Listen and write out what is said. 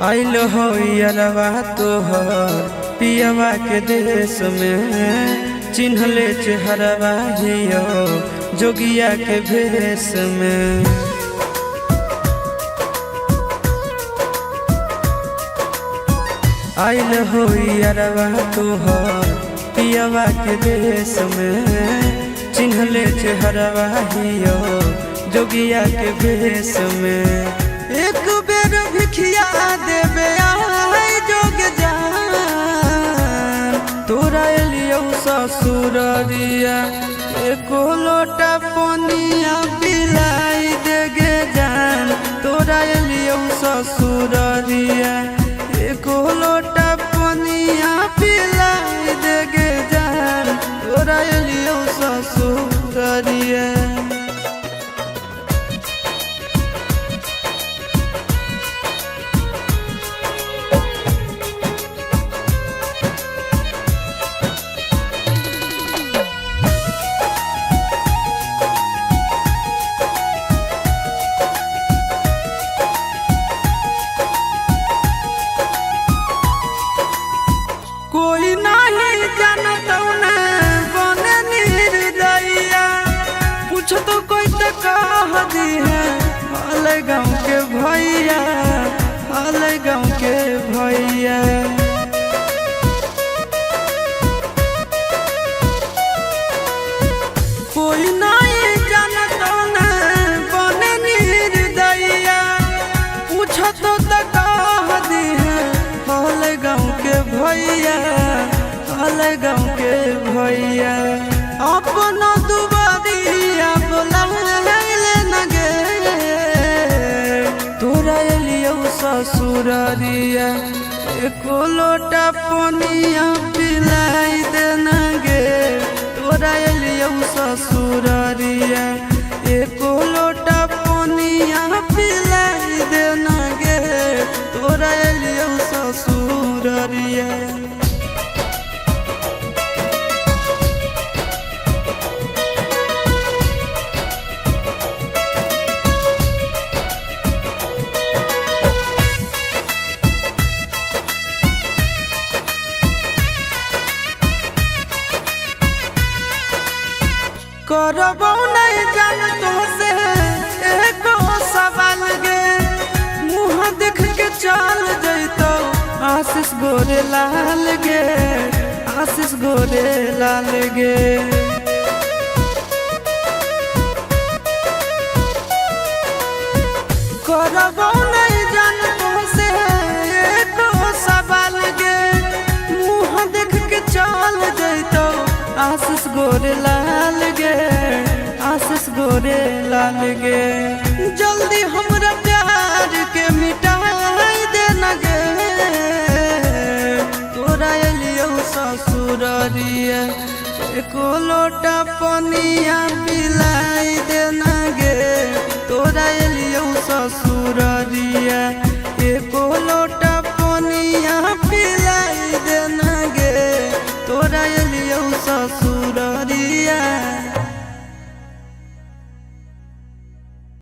आइल हो यारवा तोहर पियवा के देश में, चिन्हले चेहरवा हियो जोगिया के भेष में। आइल हो यारवा तोहर पियवा के देश में, चिन्हले चेहरवा हियो जोगिया के भेष में। एक बेर भिखिया देवे आई जोग जान, तोरा एलियो ससुररिया एको लोटा पनिया पिलाई देगे जान। तोरा एलियो ससुररिया एको लोटा पनिया पिलाई देगे जान। तोरा एलियो ससुररिया कोई नहीं जानत बने निर्दयिया, पूछ तो कोई तो कह दी है हाल गाँव के भैया, हाल गाँव के भैया। कोई नहीं जानत बने निर्दयिया, पूछ तो कह दी है हाल गाँव के भैया, हाल गाँव के भैया। अपना दुबारिया बोलाइले न गे, तोरा एलियो ससुररिया एको लोटा पनिया पिलाई दे न गे। तोरा एलियो ससुररिया एको लोटा पनिया पिलाई दे न गे। तोरा एलियो ससुररिया करबो नहीं जान तो से एको सवाल गे, मुँह देख के चल जैतो आशीष गोरे लाल गे, आशीष गोरे लाल गे। करबो नहीं जान तो से एको सवाल गे, मुँह देख के चल जैतो आशीष गोरे लाल गे, आशीष गोरे लाल गे। जल्दी हमरा प्यार के मिटाई दे न गे, तोरा एलियो ससुररिया एको लोटा पनिया पिलाई दे न गे। तोरा एलियो ससुररिया एको लोटा पनिया पिलाई दे न गे। तोरा एलियो ससुररिया।